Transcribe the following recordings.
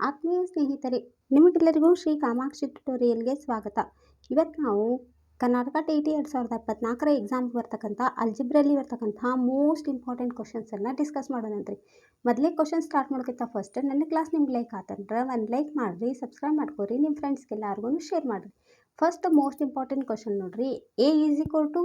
ಆತ್ಮೀಯ ಸ್ನೇಹಿತರೆ, ನಿಮಗೆಲ್ಲರಿಗೂ ಶ್ರೀ ಕಾಮಾಕ್ಷಿ ಟ್ಯುಟೋರಿಯಲ್ಗೆ ಸ್ವಾಗತ. ಇವತ್ತು ನಾವು ಕರ್ನಾಟಕ TET 2024 ಎಕ್ಸಾಮ್ಗೆ ಬರ್ತಕ್ಕಂಥ ಅಲ್ಜಿಬ್ರಲ್ಲಿ ಬರ್ತಕ್ಕಂಥ ಮೋಸ್ಟ್ ಇಂಪಾರ್ಟೆಂಟ್ ಕ್ವಶನ್ಸನ್ನು ಡಿಸ್ಕಸ್ ಮಾಡೋಣಂತ್ರಿ. ಮೊದಲೇ ಕ್ವಶನ್ ಸ್ಟಾರ್ಟ್ ಮಾಡೋಕ್ಕಿಂತ ಫಸ್ಟ್ ನನ್ನ ಕ್ಲಾಸ್ ನಿಮ್ಗೆ ಲೈಕ್ ಆತಂದ್ರೆ ಒಂದು ಲೈಕ್ ಮಾಡಿರಿ, ಸಬ್ಸ್ಕ್ರೈಬ್ ಮಾಡ್ಕೊರಿ, ನಿಮ್ಮ ಫ್ರೆಂಡ್ಸ್ಗೆಲ್ಲರಿಗೂ ಶೇರ್ ಮಾಡಿರಿ. ಫಸ್ಟ್ ಮೋಸ್ಟ್ ಇಂಪಾರ್ಟೆಂಟ್ ಕ್ವಶನ್ ನೋಡ್ರಿ. A is equal to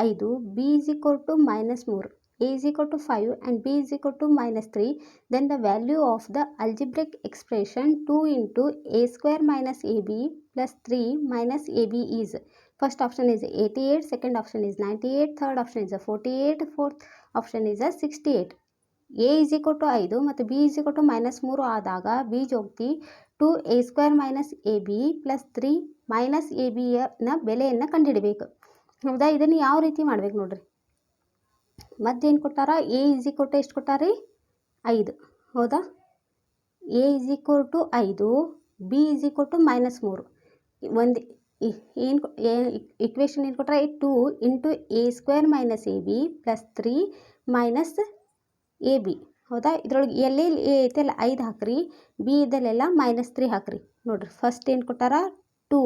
5, B is equal to -3, A is equal to 5 and B is equal to -3, then the value of the algebraic expression 2 into A square minus AB plus 3 minus AB is, first option is 88, second option is 98, third option is 48, fourth option is 68. A is equal to 5 ಮತ್ತು B is equal to -3 ಆದಾಗ ಬೀಜೋಕ್ತಿ 2A square minus AB plus 3 minus AB ನ ಬೆಲೆಯನ್ನು ಕಂಡುಹಿಡಬೇಕು. ಹೌದಾ, ಇದನ್ನು ಯಾವ ರೀತಿ ಮಾಡ್ಬೇಕು ನೋಡ್ರಿ. ಮತ್ತೇನು ಕೊಟ್ಟಾರ? A ಈಸ್ ಈಕ್ವಲ್ ಟು ಎಷ್ಟು ಕೊಟ್ಟಾರಿ? 5. ಹೌದಾ, A is equal to 5, B is equal to -3. ಒಂದು ಏನು ಇಕ್ವೇಷನ್ ಏನು ಕೊಟ್ಟಾರ? 2 into A square minus AB plus 3 minus AB. ಹೌದಾ, ಇದ್ರೊಳಗೆ ಎಲ್ಲೆಲ್ಲಿ A ಐತೆಲ್ಲ 5 ಹಾಕ್ರಿ, B ಇದಲ್ಲೆಲ್ಲ -3 ಹಾಕ್ರಿ. ನೋಡಿರಿ, ಫಸ್ಟ್ ಏನು ಕೊಟ್ಟಾರ? 2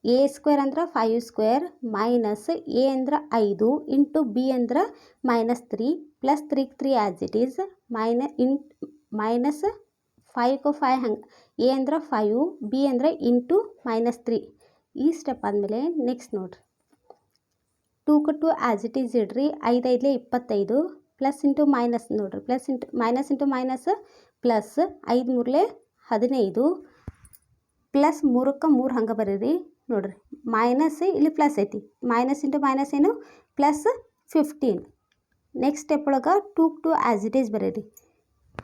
A ಸ್ಕ್ವೇರ್ ಅಂದ್ರೆ 5 ಸ್ಕ್ವೇರ್ ಮೈನಸ್ A ಅಂದ್ರೆ 5 ಇಂಟು B ಅಂದ್ರೆ -3 plus 3 as it is minus 5 ಹಂಗೆ. A ಅಂದ್ರೆ 5, B ಅಂದ್ರೆ ಇಂಟು -3. ಈ ಸ್ಟೆಪ್ ಆದಮೇಲೆ ನೆಕ್ಸ್ಟ್ ನೋಡಿರಿ, 2 ಆ್ಯಸ್ ಇಟ್ ಈಸ್ ಇಡ್ರಿ. 5 5 25 ಪ್ಲಸ್ ಇಂಟು ಮೈನಸ್ ನೋಡಿರಿ, plus into minus plus 5 3 15 plus 3ಕ್ಕೆ 3 ಹಂಗೆ ಬರೀರಿ. ನೋಡಿರಿ, ಮೈನಸ್ ಇಲ್ಲಿ ಪ್ಲಸ್ ಐತಿ, ಮೈನಸ್ ಇಂಟು ಮೈನಸ್ ಏನು? ಪ್ಲಸ್ 15. ನೆಕ್ಸ್ಟ್ ಸ್ಟೆಪ್ ಒಳಗೆ 2 ಆ್ಯಸ್ ಇಟ್ ಈಸ್ ಬರೀರಿ.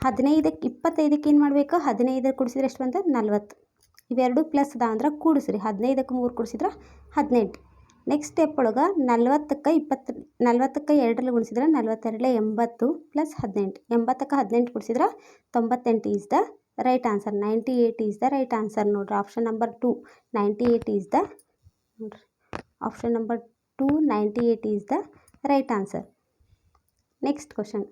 15ಕ್ಕೆ 25ಕ್ಕೆ ಏನು ಮಾಡಬೇಕು? 15 ಕೂಡಿಸಿದ್ರೆ ಎಷ್ಟು ಬಂತು? 40. ಇವೆರಡು ಪ್ಲಸ್ ಅದ ಅಂದ್ರೆ ಕೂಡಿಸ್ರಿ. 15ಕ್ಕೆ 3 ಕೂಡಿಸಿದ್ರೆ 18. ನೆಕ್ಸ್ಟ್ ಸ್ಟೆಪ್ ಒಳಗೆ 40ಕ್ಕೆ 2ರಲ್ಲಿ ಗುಣಿಸಿದ್ರೆ 42 80 plus 18. 80ಕ್ಕೆ 18 ಕೂಡಿಸಿದ್ರೆ 98 is the right answer. 98 is the right answer. ನೋಡ್ರಿ, ಆಪ್ಷನ್ ನಂಬರ್ 2 98 ಈಸ್ ದ, ನೋಡ್ರಿ, option number 2 98 is the right answer. Next question.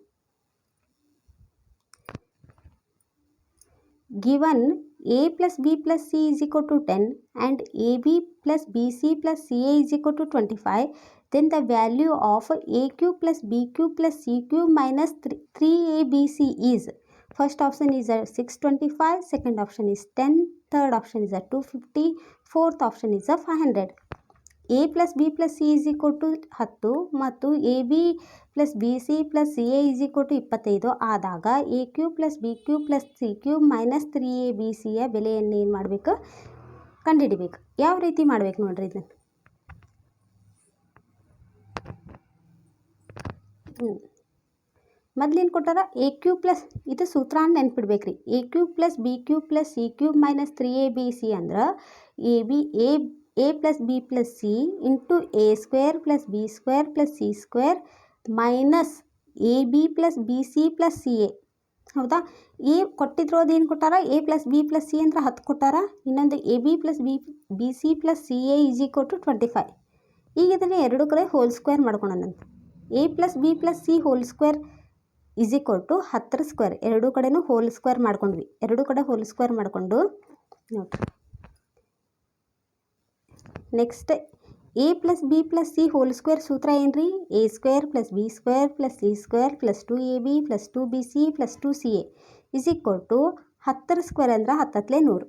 Given A plus B plus C is equal to 10 and AB plus BC plus CA is equal to 25, then the value of AQ plus BQ plus CQ minus 3ABC is, first option is 625, second option is 10, third option is 250, fourth option is 500. A plus B plus C is equal to 10 ಮತ್ತು AB plus BC plus CA is equal to 25 ಆದಾಗ AQ plus BQ plus CQ minus 3ABCಯ ಬೆಲೆಯನ್ನು ಏನು ಮಾಡಬೇಕು? ಕಂಡುಹಿಡಿಬೇಕು. ಯಾವ ರೀತಿ ಮಾಡಬೇಕು ನೋಡ್ರಿ ಇದನ್ನು. ಮೊದಲೇನು ಕೊಟ್ಟಾರ? AQ ಪ್ಲಸ್, ಇದು ಸೂತ್ರ ನೆನ್ಪಿಡ್ಬೇಕ್ರಿ. AQ plus BQ plus CQ minus 3ABC ಅಂದ್ರೆ A plus B plus C into A square plus B square plus C square minus AB plus BC plus CA. ಹೌದಾ, A ಕೊಟ್ಟಿದ್ರೋದು ಏನು ಕೊಟ್ಟಾರ? A plus B plus C ಅಂದ್ರೆ 10 ಕೊಟ್ಟಾರ. ಇನ್ನೊಂದು AB plus BC plus CA is equal to 25. ಈಗ ಇದನ್ನು ಎರಡು ಕಡೆ ಹೋಲ್ ಸ್ಕ್ವೇರ್ ಮಾಡ್ಕೊಳ್ಳೋಣಂತ. A plus B plus C whole square is equal to 10 square. ಎರಡೂ ಕಡೆನೂ ಹೋಲ್ ಸ್ಕ್ವೇರ್ ಮಾಡ್ಕೊಂಡ್ವಿ. ಎರಡೂ ಕಡೆ ಹೋಲ್ ಸ್ಕ್ವೇರ್ ಮಾಡಿಕೊಂಡು ನೋಡ್ರಿ, next A plus B plus C whole square ಸೂತ್ರ ಏನು ರೀ? A square plus B square plus C square plus 2AB plus 2BC plus 2CA is equal to 10 square ಅಂದ್ರೆ 10 100.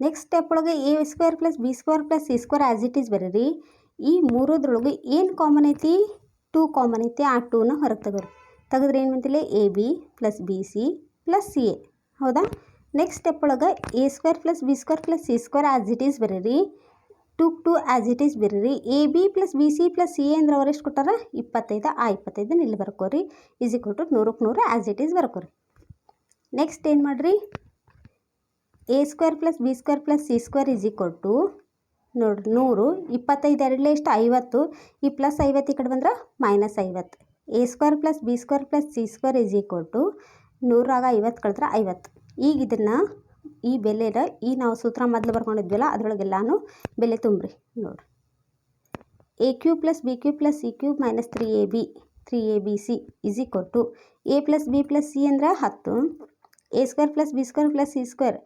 ನೆಕ್ಸ್ಟ್ ಸ್ಟೆಪ್ ಒಳಗೆ A square plus B square plus C square as it is ಬರೀರಿ. ಈ ಮೂರೋದ್ರೊಳಗೆ ಏನು common ಐತಿ? 2 common ಐತಿ. ಆ 2ನ ಹೊರಗೆ ತೆಗೆದ್ರೆ ಏನು ಬಂತಿಲ್ಲ? AB plus BC plus CA. ಹೌದಾ, ನೆಕ್ಸ್ಟ್ ಸ್ಟೆಪ್ ಒಳಗೆ A square plus B square plus C square as it is ಬರೀರಿ. 2 ಆ್ಯಸ್ ಇಟ್ ಈಸ್ ಬರೀರಿ. AB plus BC plus CA ಅಂದ್ರೆ ಅವ್ರು ಎಷ್ಟು ಕೊಟ್ಟಾರ? 25. ಆ 25 ಇಲ್ಲಿ ಬರ್ಕೋರಿ. ಈಸ್ ಈಕ್ವಲ್ ಟು 100ಕ್ಕೆ 100 ಆ್ಯಸ್ ಇಟ್ ಈಸ್ ಬರ್ಕೋರಿ. ನೆಕ್ಸ್ಟ್ ಏನು ಮಾಡಿರಿ? A square plus B square plus C square is equal to, ನೋಡಿರಿ, 100. 25 ಎರಡಲೇ ಎಷ್ಟು? 50. ಈ ಪ್ಲಸ್ 50 ಈ ಕಡೆ ಬಂದ್ರೆ minus 50. A square plus B square plus C square is equal to 100 50 ಕಳೆದ್ರೆ 50. ಈಗ ಇದನ್ನು, ಈ ಬೆಲೆನ, ಈ ನಾವು ಸೂತ್ರ ಮೊದಲು ಬರ್ಕೊಂಡಿದ್ವಲ್ಲ ಅದರೊಳಗೆಲ್ಲಾನು ಬೆಲೆ ತುಂಬ್ರಿ. ನೋಡಿರಿ, AQ plus BQ plus CQ minus 3ABC is equal to A plus B plus C ಅಂದರೆ 10, A square plus b square plus C square,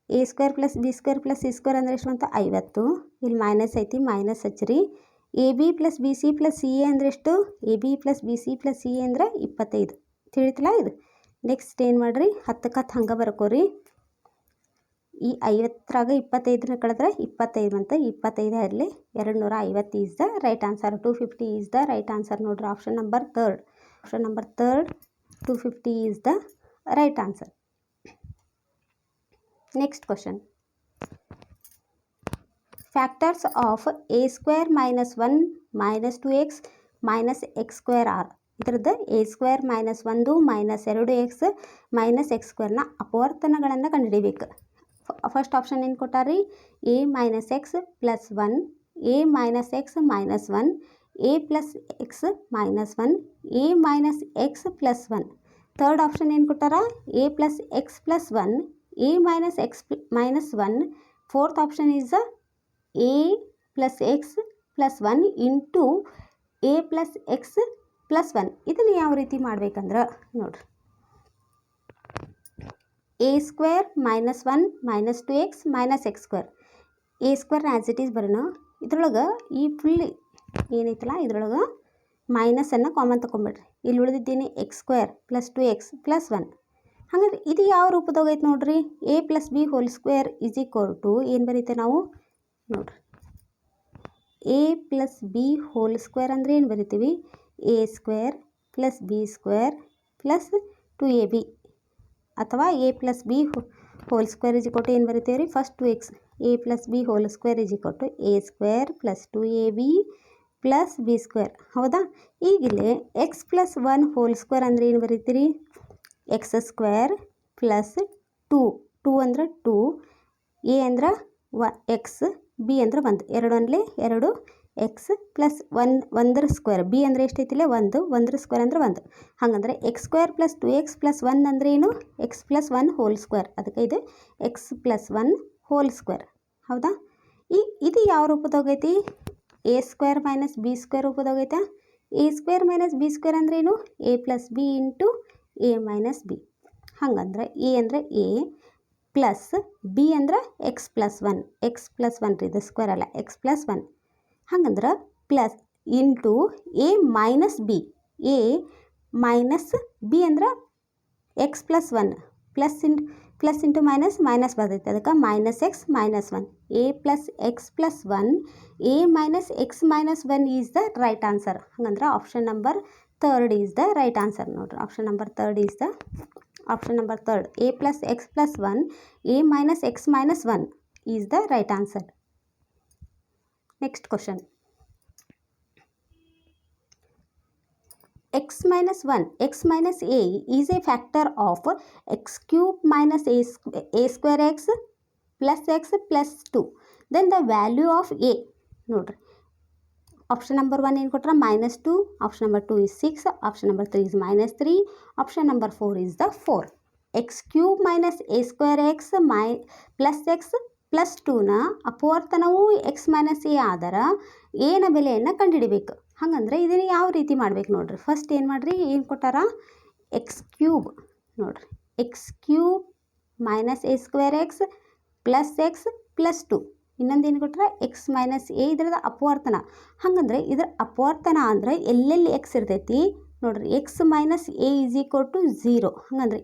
A square plus b square plus C square ಅಂದರೆ ಎಷ್ಟು ಅಂತ 50. ಇಲ್ಲಿ minus ಐತಿ, minus ಹಚ್ಚಿರಿ. A B plus B C plus C A ಅಂದರೆ ಎಷ್ಟು? A B plus B C plus C A ಅಂದರೆ 25. ತಿಳಿತಲ್ಲ ಇದು? ನೆಕ್ಸ್ಟ್ ಏನು ಮಾಡಿರಿ, 10ಕ್ಕೆ 10 ಹಂಗೆ ಬರ್ಕೋರಿ. ಈ 50ರಾಗ 25ನ ಕಳೆದ್ರೆ 25 ಬಂತು. 25 ಇರಲಿ, 250 is the right answer. 250 is the right answer ನೋಡ್ರಿ. Option number 3. Option number 3, 250 is the right answer. Next question. Factors of a square minus 1 minus 2x minus x square or. ಇದ್ರದ್ದು a square minus 1 minus 2x minus x ಸ್ಕ್ವೇರ್ನ ಅಪವರ್ತನಗಳನ್ನು ಕಂಡುಹಿಡಿಬೇಕು. First option ಏನು ಕೊಟ್ಟಾರಿ? a minus x plus 1, a minus x minus 1, a plus x minus 1, a minus x plus 1. Third option ಏನು ಕೊಟ್ಟಾರ? a plus x plus 1, a minus x minus 1. Fourth option is the a plus x plus 1 into a plus x plus 1. ಇದನ್ನು ಯಾವ ರೀತಿ ಮಾಡ್ಬೇಕಂದ್ರೆ ನೋಡ್ರಿ, a square minus 1 minus 2x minus x square. a ಸ್ಕ್ವೇರ್ನ as it is ಬರೋಣ. ಇದ್ರೊಳಗೆ ಈ full ಏನೈತಲ್ಲ ಇದ್ರೊಳಗೆ ಮೈನಸನ್ನು ಕಾಮನ್ ತೊಗೊಂಬಿಡ್ರಿ. ಇಲ್ಲಿ ಉಳಿದಿದ್ದೀನಿ x square plus 2x plus 1. ಹಾಗಾದ್ರೆ ಇದು ಯಾವ ರೂಪದಾಗೈತೆ ನೋಡ್ರಿ? a plus b whole square is equal to ಏನು ಬರೀತೆ ನಾವು ನೋಡ್ರಿ, a plus b whole square ಅಂದರೆ ಏನು ಬರಿತೀವಿ? a square plus b square plus 2ab, ಅಥವಾ a plus b whole square is equal to ಏನು ಬರಿತೀವಿ ರೀ? First 2x. a plus b whole square is equal to a square plus 2ab plus b square. ಹೌದಾ? ಈಗಿಲ್ಲೇ X plus 1 hole square ಅಂದರೆ ಏನು ಬರೀತೀರಿ? X square plus 2 ಅಂದರೆ 2, a ಅಂದ್ರೆ X, B ಅಂದ್ರೆ 1, 2 ಅನ್ಲಿ 2 X plus 1 square, B ಅಂದರೆ ಎಷ್ಟೈತಿಲ್ಲ 1 square ಅಂದರೆ 1. ಹಾಗಂದ್ರೆ X square plus 2x plus 1 ಅಂದರೆ ಏನು? X plus 1 whole square. ಅದಕ್ಕೆ ಇದು ಎಕ್ಸ್ ಪ್ಲಸ್ 1 ಹೋಲ್ ಸ್ಕ್ವೇರ್. ಹೌದಾ? ಇದು ಯಾವ ರೂಪದಾಗೈತಿ? a square minus b square ರೂಪದಾಗೈತೆ. a square minus b square ಅಂದ್ರೆ ಏನು? a plus b into a minus b. ಹಂಗಂದ್ರೆ a ಅಂದರೆ a ಪ್ಲಸ್ ಬಿ ಅಂದ್ರೆ ಎಕ್ಸ್ ಪ್ಲಸ್ 1, ಎಕ್ಸ್ ಪ್ಲಸ್ 1 ರೀ, ಇದು ಸ್ಕ್ವೇರ್ ಅಲ್ಲ, ಎಕ್ಸ್ ಪ್ಲಸ್ 1. ಹಂಗಂದ್ರೆ plus into a minus b. A minus b ಅಂದ್ರೆ x plus 1 plus into minus minus ಬರ್ತೈತೆ. ಅದಕ್ಕೆ minus x minus 1. A plus x plus 1, a minus x minus 1 is the right answer. ಹಂಗಂದ್ರೆ option number 3 is the right answer ನೋಡ್ರಿ. Option number 3 is the option number 3. a plus x plus 1, a minus x minus 1 is the right answer. Next question. x minus 1, x minus a is a factor of x cube minus a square x plus 2. Then the value of a. ನೋಡ್ರಿ, option number 1 ಏನು ಕೊಟ್ರ? -2. Option number 2 is 6. Option number 3 is -3. Option number 4 is the 4. x cube minus a square x plus x plus 2ನ ಅಪವರ್ತನವು x minus a ಆದರ ಏನ ಬೆಲೆಯನ್ನು ಕಂಡುಹಿಡಿಬೇಕು. ಹಾಗಂದ್ರೆ ಇದನ್ನು ಯಾವ ರೀತಿ ಮಾಡ್ಬೇಕು ನೋಡ್ರಿ. ಫಸ್ಟ್ ಏನು ಮಾಡ್ರಿ, ಏನು ಕೊಟ್ಟಾರ? ಎಕ್ಸ್ ಕ್ಯೂಬ್ ನೋಡ್ರಿ, X cube minus a square x plus 2. ಇನ್ನೊಂದು ಏನು ಕೊಟ್ಟಾರ? X minus a. ಇದ್ರದ್ದು ಅಪವರ್ತನ. ಹಾಗಂದ್ರೆ ಇದ್ರ ಅಪವರ್ತನ ಅಂದರೆ ಎಲ್ಲೆಲ್ಲಿ ಎಕ್ಸ್ ಇರ್ತೈತಿ ನೋಡ್ರಿ. X minus a is equal to 0. ಹಾಗಂದ್ರೆ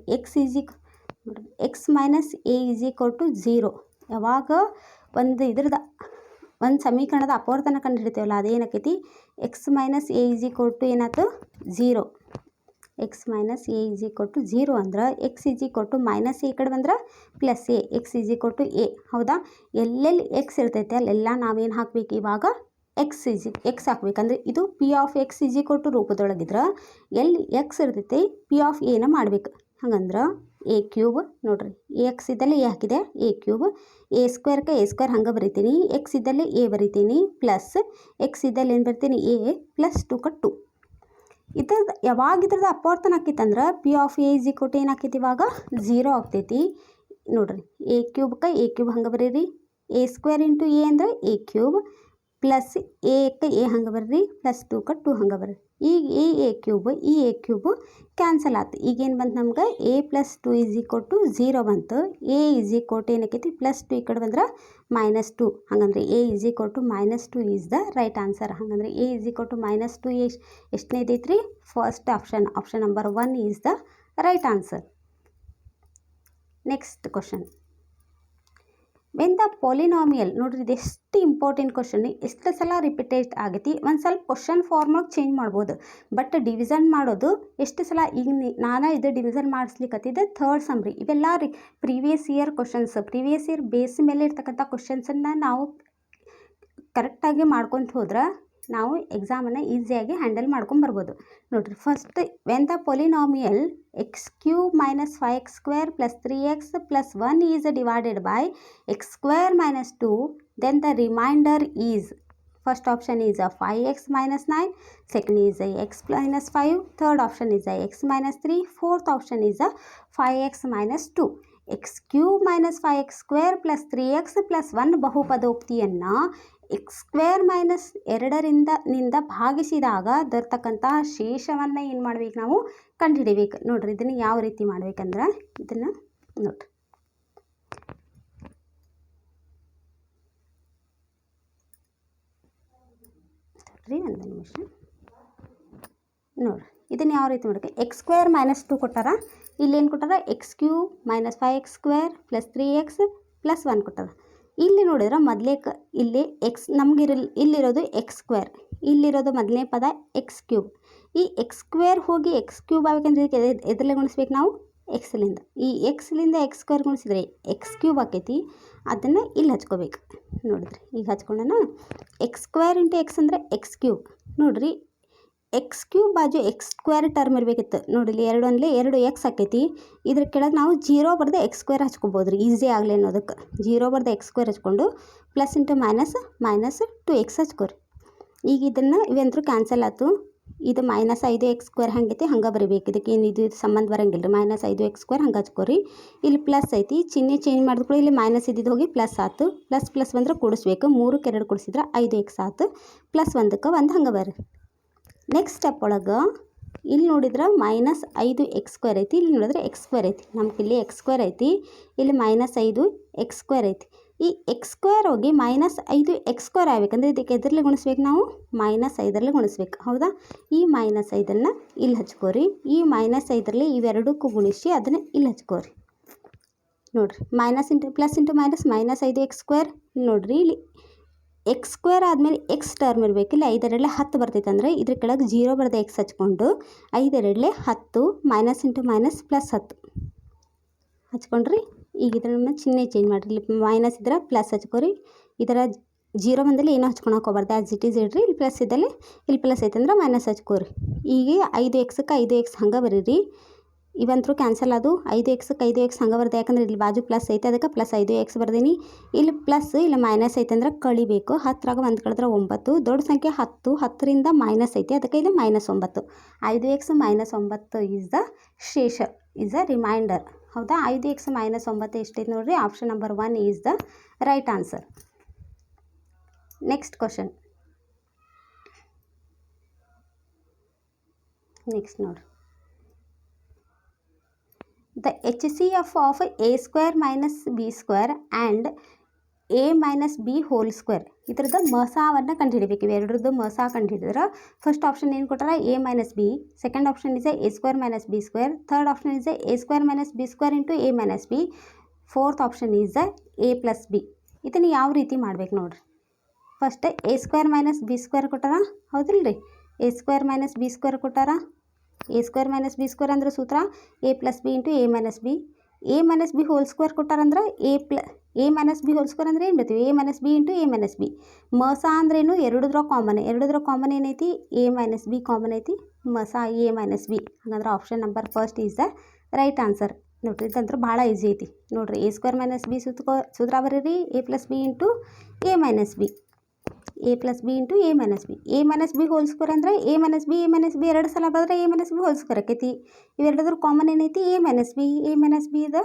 x minus a is equal to 0. ಯಾವಾಗ ಒಂದು ಸಮೀಕರಣದ ಅಪವರ್ತನ ಕಂಡು ಹಿಡಿತೇವಲ್ಲ, ಅದೇನಾಕೈತಿ? X minus a is equal to ಏನಾಯ್ತು? 0. X minus a is equal to 0 ಅಂದ್ರೆ x is equal to minus a ಕಡೆ ಬಂದ್ರೆ plus a, x is equal to a. ಹೌದಾ? ಎಲ್ಲೆಲ್ಲಿ ಎಕ್ಸ್ ಇರ್ತೈತೆ ಅಲ್ಲೆಲ್ಲ ನಾವೇನು ಹಾಕ್ಬೇಕು? ಇವಾಗ ಎಕ್ಸ್ ಹಾಕ್ಬೇಕಂದ್ರೆ ಇದು p of x is equal to ರೂಪದೊಳಗಿದ್ರೆ ಎಲ್ಲಿ ಎಕ್ಸ್ ಇರ್ತೈತಿ ಪಿ ಆಫ್ ಎನ ಮಾಡ್ಬೇಕು. ಹಂಗಂದ್ರೆ ಎ ಕ್ಯೂಬ್ ನೋಡ್ರಿ, ಎಕ್ಸ್ ಇದ್ದಲ್ಲಿ ಎ ಹಾಕಿದೆ, ಎ ಕ್ಯೂಬ್. ಎ ಸ್ಕ್ವೇರ್ಗೆ ಎ ಸ್ಕ್ವೇರ್ ಹಂಗೆ ಬರಿತೀನಿ, ಎಕ್ಸ್ ಇದ್ದಲ್ಲಿ ಎ ಬರಿತೀನಿ, ಪ್ಲಸ್ ಎಕ್ಸ್ ಇದ್ದಲ್ಲಿ ಏನು ಬರಿತೀನಿ? ಎ ಪ್ಲಸ್ 2 ಇದ್ರದ್ದು ಯಾವಾಗ ಇದ್ರದ್ದು ಅಪವರ್ತನ ಆಕೈತಂದ್ರೆ p of a is equal to ಏನು ಆಕೈತಿ? ಇವಾಗ 0 ಆಗ್ತೈತಿ ನೋಡ್ರಿ. ಎ ಕ್ಯೂಬ್ಗೆ ಎ ಕ್ಯೂಬ್ ಹಂಗೆ ಬರೀರಿ, ಎ ಸ್ಕ್ವೇರ್ ಇಂಟು ಎ ಅಂದರೆ ಎ ಕ್ಯೂಬ್ ಪ್ಲಸ್ ಎಕ್ಕೆ ಎ ಹಂಗೆ ಬರ್ರಿ ಪ್ಲಸ್ 2 ಹಂಗೆ ಬರ್ರಿ. ಈಗ ಎ ಕ್ಯೂಬ್ ಕ್ಯಾನ್ಸಲ್ ಆಯ್ತು. ಈಗೇನು ಬಂತು ನಮ್ಗೆ a + 2 = 0 ಬಂತು. a ಏನಕ್ಕೈತಿ +2 ಈ ಕಡೆ ಬಂದ್ರೆ -2. ಹಾಗಂದ್ರೆ a -2 is the right answer. ಹಾಗಂದ್ರೆ a -2 ಎಷ್ಟನೇದೈತ್ರಿ? First option number 1 is the right answer. Next question. When the polynomial, ನೋಡ್ರಿ ಇದು ಎಷ್ಟು ಇಂಪಾರ್ಟೆಂಟ್ ಕ್ವಶನ್, ಎಷ್ಟು ಸಲ ರಿಪೀಟೇಟ್ ಆಗೈತಿ. ಒಂದು ಸ್ವಲ್ಪ ಕ್ವಶನ್ ಫಾರ್ಮಾಗಿ ಚೇಂಜ್ ಮಾಡ್ಬೋದು, ಬಟ್ ಡಿವಿಷನ್ ಮಾಡೋದು ಎಷ್ಟು ಸಲ. ಈಗ ನಾನು ಇದು ಡಿವಿಷನ್ ಮಾಡಿಸ್ಲಿಕ್ಕತ್ತಿದ್ದೆ ಥರ್ಡ್ ಸಮ್ರಿ. ಇವೆಲ್ಲ previous year questions, previous year base ಮೇಲೆ ಇರ್ತಕ್ಕಂಥ ಕ್ವಶನ್ಸನ್ನು ನಾವು ಕರೆಕ್ಟಾಗಿ ಮಾಡ್ಕೊತ ಹೋದ್ರೆ ನಾವು ಎಕ್ಸಾಮನ್ನು ಈಸಿಯಾಗಿ ಹ್ಯಾಂಡಲ್ ಮಾಡ್ಕೊಂಬರ್ಬೋದು. ನೋಡಿರಿ, first when the polynomial x³ - 5x² + 3x + 1 is divided by x² - 2, then the remainder is, first option is 5x - 9, second is x - 5, third option is x - 3, fourth option is 5x - 2. x³ - 5x² + 3x + 1 ಬಹುಪದೋಕ್ತಿಯನ್ನು x² - 2 ಭಾಗಿಸಿದಾಗ ದೊರೆತಕ್ಕಂತಹ ಶೇಷವನ್ನು ಏನು ಮಾಡ್ಬೇಕು, ನಾವು ಕಂಡುಹಿಡಿಬೇಕು. ನೋಡ್ರಿ, ಇದನ್ನು ಯಾವ ರೀತಿ ಮಾಡ್ಬೇಕಂದ್ರೆ, ಇದನ್ನು ನೋಡ್ರಿ, ಒಂದು ನಿಮಿಷ ನೋಡ್ರಿ, ಇದನ್ನು ಯಾವ ರೀತಿ ಮಾಡಬೇಕು. x² - 2 ಕೊಟ್ಟಾರ, ಇಲ್ಲೇನು ಕೊಟ್ಟಾರ x³ - 5x² + 3x + 1 ಕೊಟ್ಟಾರ. ಇಲ್ಲಿ ನೋಡಿದ್ರೆ ಮೊದಲೇ ಇಲ್ಲಿ ನಮ್ಗೆ ಇಲ್ಲಿರೋದು x², ಇಲ್ಲಿರೋದು ಮೊದಲನೇ ಪದ x³. ಈ x² ಹೋಗಿ x³ ಆಗಬೇಕಂದ್ರೆ ಎದರಲ್ಲೇ ಗುಣಿಸ್ಬೇಕು ನಾವು, ಎಕ್ಸ್ಲಿಂದ. ಈ ಎಕ್ಸ್ಲಿಂದ x² ಗುಣಿಸಿದ್ರೆ x³ ಆಕೈತಿ, ಅದನ್ನು ಇಲ್ಲಿ ಹಚ್ಕೋಬೇಕು. ನೋಡಿದ್ರಿ, ಈಗ ಹಚ್ಕೊಂಡನ x² × x ಅಂದರೆ x³. ನೋಡಿರಿ, x³ ಬಾಜು x² ಟರ್ಮ್ ಇರಬೇಕಿತ್ತು. ನೋಡಿ, ಇಲ್ಲಿ 2 ಅಂದರೆ 2x ಆಕೈತಿ. ಇದ್ರ ಕೆಳಗೆ ನಾವು 0 ಬರೆದು x² ಹಚ್ಕೋಬೋದು ರೀ, ಈಸಿ ಆಗಲಿ ಅನ್ನೋದಕ್ಕೆ. 0 ಬರೆದು x² ಹಚ್ಕೊಂಡು ಪ್ಲಸ್ ಇಂಟು ಮೈನಸ್ 2x ಹಚ್ಕೋರಿ. ಈಗ ಇದನ್ನು ಇವೆಂತರೂ ಕ್ಯಾನ್ಸಲ್ ಆಯ್ತು. ಇದು -5x² ಹಂಗೈತಿ, ಹಂಗೆ ಬರೀಬೇಕು. ಇದಕ್ಕೆ ಏನು ಇದು ಸಂಬಂಧ ಬರೋಂಗಿಲ್ಲ ರೀ. -5x² ಹಂಗೆ ಹಚ್ಕೋರಿ. ಇಲ್ಲಿ ಪ್ಲಸ್ ಐತಿ, ಚಿಹ್ನೆ ಚೇಂಜ್ ಮಾಡಿದ್ರೂ ಇಲ್ಲಿ ಮೈನಸ್ ಇದ್ದಿದ್ದು ಹೋಗಿ ಪ್ಲಸ್ ಆಯ್ತು. ಪ್ಲಸ್ ಬಂದ್ರೆ ಕೂಡಿಸ್ಬೇಕು. 3ಕ್ಕೆ 2 ಕೂಡಿಸಿದ್ರೆ 5x ಆಯ್ತು. +1ಕ್ಕೆ 1 ಹಂಗೆ ಬರ್ರಿ. ನೆಕ್ಸ್ಟ್ ಸ್ಟೆಪ್ ಒಳಗೆ ಇಲ್ಲಿ ನೋಡಿದ್ರೆ -5x² ಐತಿ, ಇಲ್ಲಿ ನೋಡಿದ್ರೆ x² ಐತಿ. ನಮ್ಗೆ ಇಲ್ಲಿ x² ಐತಿ, ಇಲ್ಲಿ -5x² ಐತಿ. ಈ x² ಹೋಗಿ -5x² ಆಗ್ಬೇಕಂದ್ರೆ ಇದಕ್ಕೆ ಎದರಲ್ಲಿ ಗುಣಿಸ್ಬೇಕು ನಾವು, -5ರಲ್ಲಿ ಗುಣಿಸ್ಬೇಕು. ಹೌದಾ? ಈ -5ಅನ್ನು ಇಲ್ಲಿ ಹಚ್ಕೋರಿ. ಈ -5ರಲ್ಲಿ ಇವೆರಡಕ್ಕೂ ಗುಣಿಸಿ ಅದನ್ನು ಇಲ್ಲಿ ಹಚ್ಕೋರಿ. ನೋಡಿರಿ, ಪ್ಲಸ್ ಇಂಟು ಮೈನಸ್ -5x². ಇಲ್ಲಿ ನೋಡಿರಿ, ಇಲ್ಲಿ x² ಆದಮೇಲೆ x ಟರ್ಮ್ ಇರಬೇಕು. ಇಲ್ಲಿ 5 10 ಬರ್ತೈತೆ ಅಂದರೆ ಇದ್ರ ಕೆಳಗೆ 0 ಬರೆದ x ಹಚ್ಕೊಂಡು 5 10 ಮೈನಸ್ ಇಂಟು ಮೈನಸ್ +10 ಹಚ್ಕೊಂಡ್ರಿ. ಈಗ ಇದನ್ನು ಚಿಹ್ನೆ ಚೇಂಜ್ ಮಾಡಿರಿ. ಇಲ್ಲಿ ಮೈನಸ್ ಇದ್ರೆ ಪ್ಲಸ್ ಹಚ್ಕೋರಿ. ಇದರ 0 ಬಂದಲ್ಲಿ ಏನೋ ಹಚ್ಕೊಳಕ್ಕೆ ಹೋಗ್ಬಾರ್ದು, ಆ್ಯಸ್ ಇಟ್ ಈಸ್ ಇಡ್ರಿ. ಇಲ್ಲಿ ಪ್ಲಸ್ ಇದ್ದಲ್ಲಿ ಇಲ್ಲಿ ಪ್ಲಸ್ ಐತೆ ಅಂದ್ರೆ ಮೈನಸ್ ಹಚ್ಕೋರಿ. ಈಗ 5xಕ್ಕೆ 5x ಹಂಗೆ ಬರೀರಿ. ಇವಂತರೂ ಕ್ಯಾನ್ಸಲ್ ಅದು. 5xಕ್ಕೆ 5x ಹಂಗೆ ಬರ್ದೆ, ಯಾಕಂದ್ರೆ ಇಲ್ಲಿ ಬಾಜು ಪ್ಲಸ್ ಐತೆ, ಅದಕ್ಕೆ +5x ಬರ್ದೀನಿ. ಇಲ್ಲಿ ಪ್ಲಸ್ ಇಲ್ಲಿ ಮೈನಸ್ ಐತೆ ಅಂದ್ರೆ ಕಳಿಬೇಕು. 10ರಾಗ 1 ಕಳೆದ್ರೆ 9. ದೊಡ್ಡ ಸಂಖ್ಯೆ 10, 10ರಿಂದ ಮೈನಸ್ ಐತೆ, ಅದಕ್ಕೆ ಇಲ್ಲಿ -9. 5x - 9 ಈಸ್ ದ ಶೇಷ, ಈಸ್ ದ ರಿಮೈಂಡರ್. ಹೌದಾ? 5x - 9 ಎಷ್ಟೈತೆ ನೋಡ್ರಿ, option number 1 is the right answer. Next question. Next ನೋಡ್ರಿ, the HCF of a² - b² and a - b whole square. ಇದ್ರದ್ದು ಮಸಾವನ್ನು ಕಂಡುಹಿಡಿಬೇಕು. ಇವೆರಡರದ್ದು ಮಸ ಕಂಡುಹಿಡಿದ್ರೆ ಫಸ್ಟ್ ಆಪ್ಷನ್ ಏನು ಕೊಟ್ಟಾರ, a - b. Second option is a² - b². Third option is a² - b² × a - b. Fourth option is a + b. ಇದನ್ನು ಯಾವ ರೀತಿ ಮಾಡ್ಬೇಕು ನೋಡ್ರಿ. ಫಸ್ಟ್ a² - b² ಕೊಟ್ಟಾರ, ಹೌದಿಲ್ಲ ರೀ. a² - b² ಕೊಟ್ಟಾರ. a² - b² ಅಂದ್ರೆ ಸೂತ್ರ a + b × a - b. a - b whole square ಕೊಟ್ಟಾರಂದ್ರೆ a - b ಹೋಲ್ ಸ್ಕ್ವೇರ್ ಅಂದ್ರೆ ಏನು ಬರ್ತೀವಿ, a - b × a - b. ಮಸ ಅಂದ್ರೇನು, ಎರಡದ್ರ ಕಾಮನ್ ಏನೈತಿ, a - b ಕಾಮನ್ ಐತಿ. ಮಸ a - b. ಹಾಗಂದ್ರೆ option number first is the right answer. ನೋಡ್ರಿ, ಇದಂತೂ ಭಾಳ ಈಸಿ ಐತಿ. ನೋಡ್ರಿ, a² - b ಸೂತ್ರ ಬರೀರಿ, a + b × a - b. a + b × a - b. a - b whole square ಅಂದರೆ a - b ಎರಡು ಸಲ ಬರೆದ್ರೆ a - b ಹೋಲ್ ಸ್ಕ್ವೇರ್ ಆಕೈತಿ. ಇವೆರಡದ್ರ ಕಾಮನ್ ಏನೈತಿ, a - b. a - b the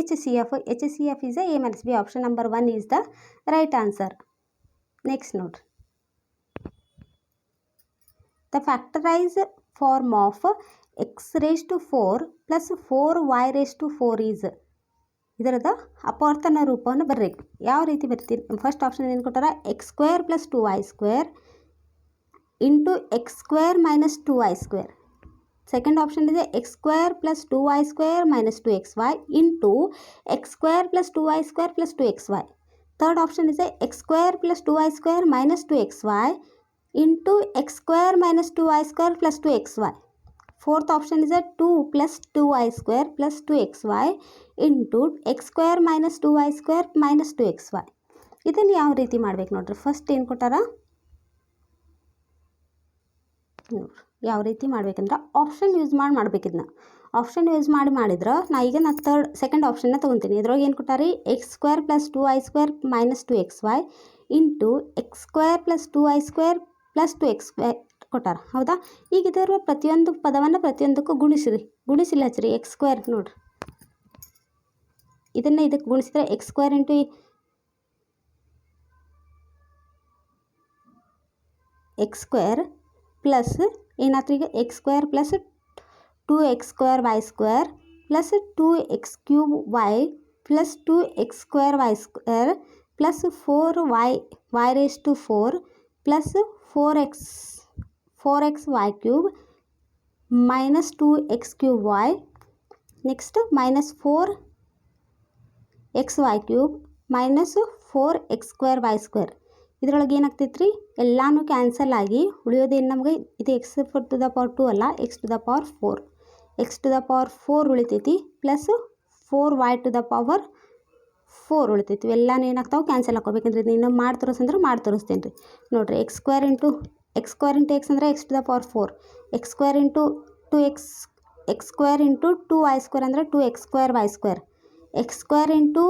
HCF. HCF is a - b. Option number 1 is the right answer. Next ನೋಡ್ರಿ, the factorise form of x raise to 4 plus 4y raise to 4 is ಇದರದ ಅಪವರ್ತನ ರೂಪವನ್ನು ಬರಬೇಕು. ಯಾವ ರೀತಿ ಬರ್ತೀರಿ? ಫಸ್ಟ್ ಆಪ್ಷನ್ ಏನು ಕೊಟ್ಟಾರ? X square plus 2y square into x square minus 2y square. Second option ಇದೆ x square plus 2y square minus 2xy into x square plus 2y square plus 2xy. Third option ಇದೆ x square plus 2y square minus 2xy into x square minus 2y square plus 2xy. Fourth option ಇದೆ 2 plus 2y square plus 2xy into x square minus 2y square minus 2xy. ಇದನ್ನು ಯಾವ ರೀತಿ ಮಾಡ್ಬೇಕು ನೋಡ್ರಿ. First ಏನು ಕೊಟ್ಟಾರ ನೋಡ್ರಿ, ಯಾವ ರೀತಿ ಮಾಡ್ಬೇಕಂದ್ರೆ ಆಪ್ಷನ್ ಯೂಸ್ ಮಾಡ್ಬೇಕಿದ್ನ. ಆಪ್ಷನ್ ಯೂಸ್ ಮಾಡಿದ್ರೆ ನಾ ಸೆಕೆಂಡ್ ಆಪ್ಷನ್ನ ತೊಗೊತೀನಿ. ಇದ್ರೊಳಗೆ ಏನು ಕೊಟ್ಟಾರಿ? X square plus 2y square minus 2xy into x square plus 2y square plus 2xy ಕೊಟ್ಟಾರ. ಹೌದಾ? ಈಗ ಇದರ ಪ್ರತಿಯೊಂದು ಪದವನ್ನು ಪ್ರತಿಯೊಂದಕ್ಕೂ ಗುಣಿಸಿಲ್ಲ ಹಚ್ಚಿರಿ. ಎಕ್ಸ್ ಸ್ಕ್ವೇರ್ ನೋಡ್ರಿ, ಇದನ್ನು ಇದಕ್ಕೆ ಗುಣಿಸಿದ್ರೆ x square into x square plus ಏನಾಯ್ತು ಈಗ x square plus 2x square y square plus 2x cube y plus 2x square y square plus 4y raise to 4 plus 4x y cube minus 2x cube y. Next minus 4x y cube minus 4x square y square. ಇದರೊಳಗೆ ಏನಾಗ್ತೈತೆ ರೀ? ಎಲ್ಲನೂ cancel ಆಗಿ ಉಳಿಯೋದೇನು ನಮಗೆ? ಇದು X to the power 2 ಅಲ್ಲ, x to the power 4. X to the power 4 ಉಳಿತೈತಿ plus 4y to the power 4 ಉಳಿತೈತಿ. ಎಲ್ಲನೂ ಏನಾಗ್ತಾವೆ? ಕ್ಯಾನ್ಸಲ್ ಹಾಕೋಬೇಕಂದ್ರೆ ನೀನು ಮಾಡಿ ತೋರಿಸ್ತೇನೆ ರೀ. ನೋಡಿರಿ, ಎಕ್ಸ್ ಸ್ಕ್ವೇರ್ ಇಂಟು ಎಕ್ಸ್ ಅಂದರೆ x to the power 4. X square into 2x x square into 2y square ಅಂದರೆ 2x square y square. X square into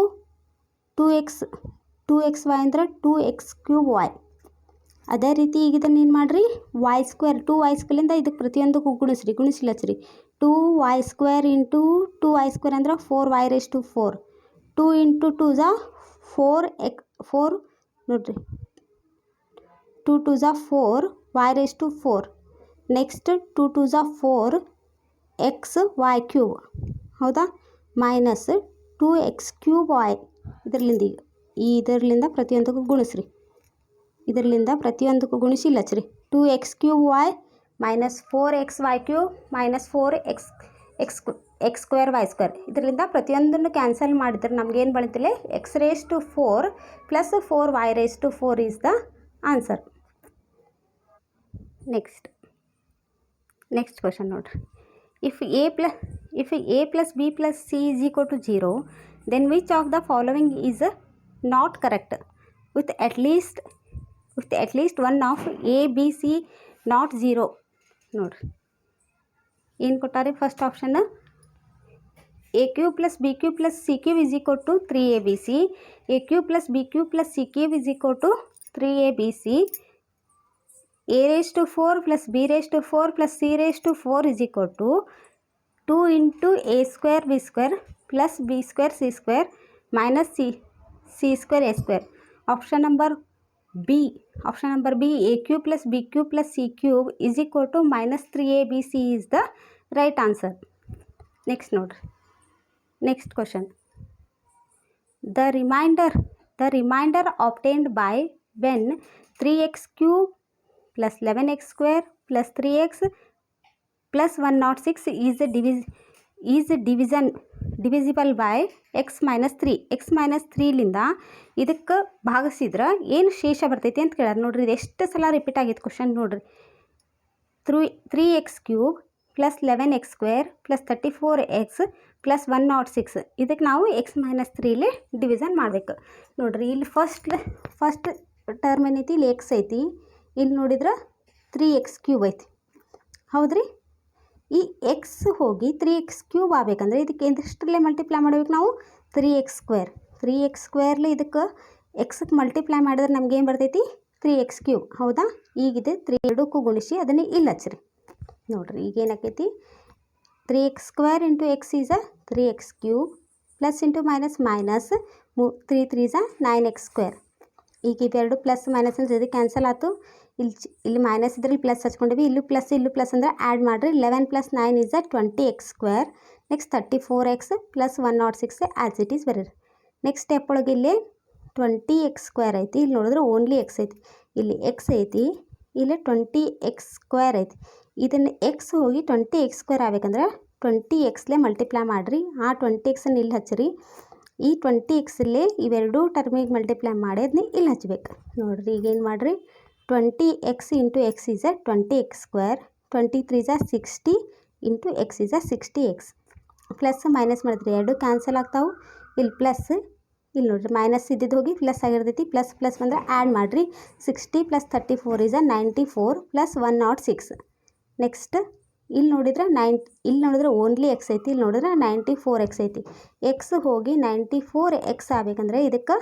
2xy ಅಂದರೆ 2x ಕ್ಯೂಬ್ y. ಅದೇ ರೀತಿ ಈಗ ಇದನ್ನು ಏನು ಮಾಡಿರಿ? y ಸ್ಕ್ವೇರ್ 2y ಸ್ಕ್ವೇರಿಂದ ಇದಕ್ಕೆ ಪ್ರತಿಯೊಂದಕ್ಕೂ ಗುಣಿಸಿಲ್ಲ ಹಚ್ಚಿರಿ. 2y square into 2y square ಅಂದರೆ 4y raise to 4. 2 into 2 Jha 4 ನೋಡಿರಿ, 2 2 ಝಾ 4y ರೇಸ್ ಟು 4. ನೆಕ್ಸ್ಟ್ 2 2 ಝಾ 4xy ಕ್ಯೂಬ್. ಹೌದಾ? Minus 2x cube y. ಇದರಲ್ಲಿಂದ ಪ್ರತಿಯೊಂದಕ್ಕೂ ಗುಣಿಸಿಲ್ಲ ಹಚ್ಚಿರಿ. 2x cube y minus 4xy cube minus 4x square y square. ಇದರಿಂದ ಪ್ರತಿಯೊಂದನ್ನು ಕ್ಯಾನ್ಸಲ್ ಮಾಡಿದ್ರೆ ನಮಗೇನು ಬಳತಿಲ್ಲ? X raise to 4 plus 4y raise to 4 is the answer. Next question ನೋಡ್ರಿ. If a plus b plus c is equal to 0 then which of the following is not correct with at least one of a b c not 0. ನೋಡ್ರಿ, ಏನು ಕೊಟ್ಟಾರೆ? First option a cube plus b cube plus c cube is equal to 3abc. a cube plus b cube plus c cube is equal to 3abc. a raise to 4 plus b raise to 4 plus c raise to 4 is equal to 2 into a square b square plus b square c square minus c square a square. Option number b a cube plus b cube plus c cube is equal to minus 3abc is the right answer. Next ನೋಡ್ರಿ, next question. The remainder obtained by when 3x cube plus 11x square plus 3x plus 106 is divisible by x minus 3. X minus 3ಲಿಂದ ಇದಕ್ಕೆ ಭಾಗಿಸಿದ್ರೆ ಏನು ಶೇಷ ಬರ್ತೈತಿ ಅಂತ ಕೇಳ್ಯಾರ. ನೋಡ್ರಿ, ಇದು ಎಷ್ಟು ಸಲ ರಿಪೀಟ್ ಆಗಿತ್ತು ಕ್ವಶನ್ ನೋಡ್ರಿ. 3x cube plus 11x square plus 34x plus 106 ಇದಕ್ಕೆ ನಾವು ಎಕ್ಸ್ ಮೈನಸ್ 3ಲೇ ಡಿವಿಷನ್ ಮಾಡಬೇಕು. ನೋಡ್ರಿ, ಇಲ್ಲಿ ಫಸ್ಟ್ ಟರ್ಮ್ ಏನೈತಿ? ಇಲ್ಲಿ ಎಕ್ಸ್ ಐತಿ. ಇಲ್ಲಿ ನೋಡಿದ್ರೆ 3x ಕ್ಯೂಬ್ ಐತಿ. ಹೌದ್ರಿ? ಈ ಎಕ್ಸ್ ಹೋಗಿ 3x ಕ್ಯೂಬ್ ಆಗಬೇಕಂದ್ರೆ ಇದಕ್ಕೆ ಎಷ್ಟರಲ್ಲೇ ಮಲ್ಟಿಪ್ಲೈ ಮಾಡ್ಬೇಕು ನಾವು? 3x ಸ್ಕ್ವೇರ್ಲಿ ಇದಕ್ಕೆ ಎಕ್ಸ್ಗೆ ಮಲ್ಟಿಪ್ಲೈ ಮಾಡಿದ್ರೆ ನಮ್ಗೇನು ಬರ್ತೈತಿ? 3x cube. ಹೌದಾ? ಈಗಿದೆ 3 ಗುಣಿಸಿ ಅದನ್ನೇ ಇಲ್ಲಿ ಹಚ್ಚಿರಿ. ನೋಡಿರಿ, ಈಗ ಏನಾಕೈತಿ? 3x square into X is 3x cube plus into minus 3 3 9x square. ಈಗ ಇವೆರಡು ಪ್ಲಸ್ ಮೈನಸ್ ಇದು ಕ್ಯಾನ್ಸಲ್ ಆಯಿತು. ಇಲ್ಲಿ ಮೈನಸ್ ಇದ್ರಲ್ಲಿ ಪ್ಲಸ್ ಹಚ್ಕೊಂಡಿವಿ, ಇಲ್ಲೂ ಪ್ಲಸ್ ಅಂದರೆ ಆ್ಯಡ್ ಮಾಡಿರಿ. 11 + 9 = 20x². Next 34x + 106 as it is ಬರೀರಿ. ನೆಕ್ಸ್ಟ್ ಸ್ಟೆಪ್ ಒಳಗೆ ಇಲ್ಲಿ 20x² ಐತಿ, ಇಲ್ಲಿ ನೋಡಿದ್ರೆ ಓನ್ಲಿ ಎಕ್ಸ್ ಐತಿ, ಇಲ್ಲಿ ಎಕ್ಸ್ ಐತಿ, ಇಲ್ಲಿ 20x² ಐತಿ. ಇದನ್ನು ಎಕ್ಸ್ ಹೋಗಿ 20x² ಆಗ್ಬೇಕಂದ್ರೆ 20xಲೇ ಮಲ್ಟಿಪ್ಲೈ ಮಾಡಿರಿ. ಆ 20xನ್ನು ಇಲ್ಲಿ ಹಚ್ಚಿರಿ. ಈ 20xಲ್ಲೇ ಇವೆರಡೂ ಟರ್ಮಿಗೆ ಮಲ್ಟಿಪ್ಲೈ ಮಾಡಿ ಅದನ್ನ ಇಲ್ಲಿ ಹಚ್ಬೇಕು. ನೋಡಿರಿ ಈಗೇನು ಮಾಡಿರಿ, 20x × x = 20x², 23 = 60 × x = 60x. Plus minus ಮಾಡಿದ್ರಿ, ಎರಡು ಕ್ಯಾನ್ಸಲ್ ಆಗ್ತಾವೆ. ಇಲ್ಲಿ ಪ್ಲಸ್, ಇಲ್ಲಿ ನೋಡಿರಿ ಮೈನಸ್ ಇದ್ದಿದ್ದು ಹೋಗಿ ಪ್ಲಸ್ ಆಗಿರ್ತೈತಿ. ಪ್ಲಸ್ ಬಂದರೆ ಆ್ಯಡ್ ಮಾಡಿರಿ. 60 + 34 = 94 + 106. ನೆಕ್ಸ್ಟ್ ಇಲ್ಲಿ ನೋಡಿದ್ರೆ ಓನ್ಲಿ ಎಕ್ಸ್ ಐತಿ, ಇಲ್ಲಿ ನೋಡಿದ್ರೆ 94x ಐತಿ. ಎಕ್ಸ್ ಹೋಗಿ 94x ಆಗ್ಬೇಕಂದ್ರೆ ಇದಕ್ಕೆ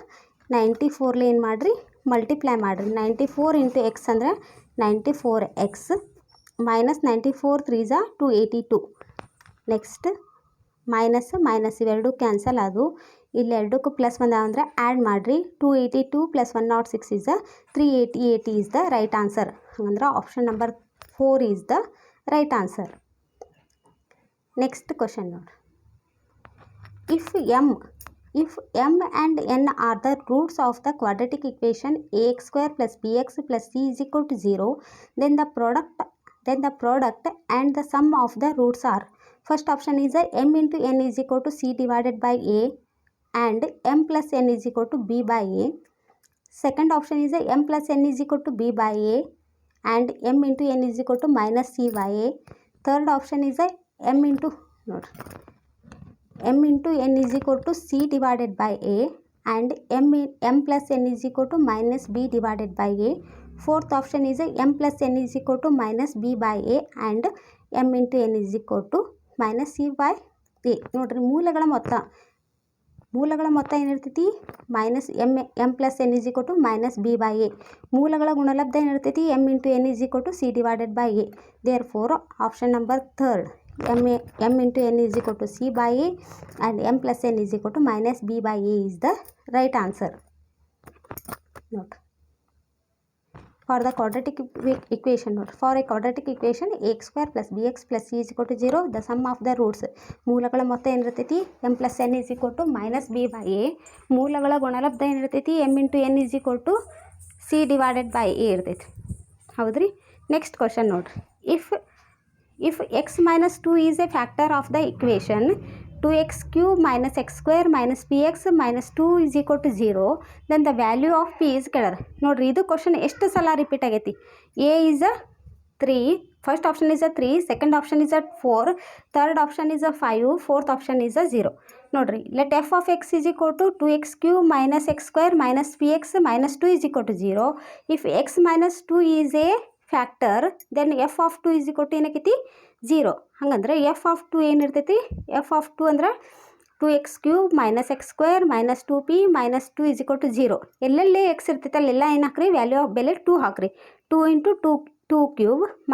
94ಲೇ ಏನು ಮಾಡಿರಿ, ಮಲ್ಟಿಪ್ಲೈ ಮಾಡಿರಿ. 94 × x ಅಂದರೆ 94x -94 × 3 = 282. ನೆಕ್ಸ್ಟ್ ಮೈನಸ್ ಇವೆರಡು ಕ್ಯಾನ್ಸಲ್ ಆದವು. ಇಲ್ಲಿ ಎರಡಕ್ಕೂ ಪ್ಲಸ್ ಬಂದಾವ ಅಂದರೆ ಆ್ಯಡ್ ಮಾಡಿರಿ. 282 + 106 = 388 ಈಸ್ ದ ರೈಟ್ ಆನ್ಸರ್. ಹಂಗಂದ್ರೆ option number 4 is the right answer. Next question ನೋಡ್ರಿ. If m and n are the roots of the quadratic equation ax² + bx + c = 0, then the product and the sum of the roots are. First option is m × n = c / a and m + n = b / a. Second option is m + n = b / a and m × n = -c / a. Third option is m × n = c / a and m + n = -b / a. Fourth option is m + n = -b / a and m × n = -c / a. ನೋಡಿರಿ ಮೂಲಗಳ ಮೊತ್ತ ಏನಿರ್ತೈತಿ, m + n = -b / a. ಮೂಲಗಳ ಗುಣಲಬ್ಧ ಏನಿರ್ತೈತಿ, m × n = c / a. Therefore option number 3rd, m × n = c / a and m + n = -b / a is the right answer. Note. For the quadratic equation, for a quadratic equation ax² + bx + c = 0, the sum of the roots. ಮೂಲಗಳ ಮೊತ್ತ ಏನಿರ್ತೈತಿ, m + n = -b / a. ಮೂಲಗಳ ಗುಣಲಬ್ಧ ಏನಿರ್ತೈತಿ, m × n = c / a ಇರ್ತೈತಿ. ಹೌದ್ರಿ. Next question ನೋಡ್ರಿ. If x - 2 is a factor of the equation 2x³ - x² - px - 2 = 0, then the value of p is ಕೇಳಾರ. ನೋಡ್ರಿ ಇದು question ಎಷ್ಟು ಸಲ ರಿಪೀಟ್ ಆಗೈತಿ. a is 3, first option is 3, second option is 4, third option is 5, fourth option is 0. ನೋಡ್ರಿ, let f of x = 2x³ - x² - px - 2 = 0. If x - 2 is a factor, then f of 2 ಏನಾಕೈತಿ, 0. ಹಂಗಂದ್ರೆ f of 2 ಏನಿರ್ತೈತಿ, f of 2 ಅಂದ್ರೆ 2x³ - x² - 2p - 2 = 0. ಎಲ್ಲೆಲ್ಲಿ X ಇರ್ತೈತೆ ಅಲ್ಲೆಲ್ಲ ಏನು ಹಾಕ್ರಿ, value of ಬೆಲೆ 2 ಹಾಕ್ರಿ. 2 × 2³ - 2² -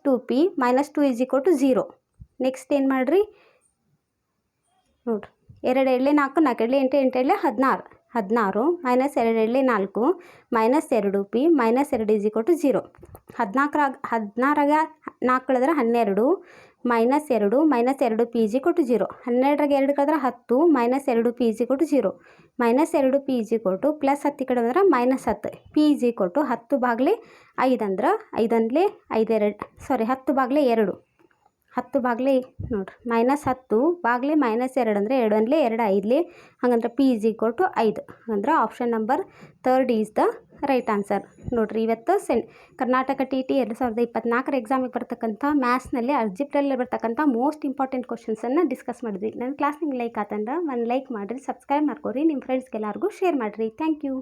2p - 2 = 0. ನೆಕ್ಸ್ಟ್ ಏನು ಮಾಡಿರಿ, ನೋಡಿರಿ, 2 × 4 4 × 8 8 × 16 16 - 2 × 4 -2p - 2 = 0. 16 4 ಕಳೆದ್ರೆ 12 - 2 - 2p = 0. 12 2 ಕಳೆದ್ರೆ 10 - 2p = 0. -2p = +10 ಈ ಕಡೆ ಬಂದ್ರೆ -10. p = 10/5 ಅಂದ್ರೆ 5 1 5 2 ಸಾರಿ 10/2. 10 ನೋಡ್ರಿ, -10/-2 ಅಂದರೆ 2 1 2 5. ಹಾಗಂದ್ರೆ p = 5. ಅಂದ್ರೆ option number 3rd is the right answer. ನೋಡಿರಿ, ಇವತ್ತು ಕರ್ನಾಟಕ TT 2024 ಎಕ್ಸಾಮಿಗೆ ಬರ್ತಕ್ಕಂಥ ಮ್ಯಾಥ್ಸ್ನಲ್ಲಿ ಅಲ್ಜಿಬ್ರಲ್ಲಿ ಬರ್ತಕ್ಕಂಥ ಮೋಸ್ಟ್ ಇಂಪಾರ್ಟೆಂಟ್ ಕ್ವಶನ್ಸನ್ನು ಡಿಸ್ಕಸ್ ಮಾಡಿದ್ವಿ. ನನ್ನ ಕ್ಲಾಸ್ ನಿಮ್ಗೆ ಲೈಕ್ ಆತಂದ್ರೆ ಒಂದು ಲೈಕ್ ಮಾಡಿರಿ, ಸಬ್ಸ್ಕ್ರೈಬ್ ಮಾಡ್ಕೊರಿ, ನಿಮ್ಮ ಫ್ರೆಂಡ್ಸ್ಗೆಲ್ಲರಿಗೂ ಶೇರ್ ಮಾಡಿರಿ. Thank you.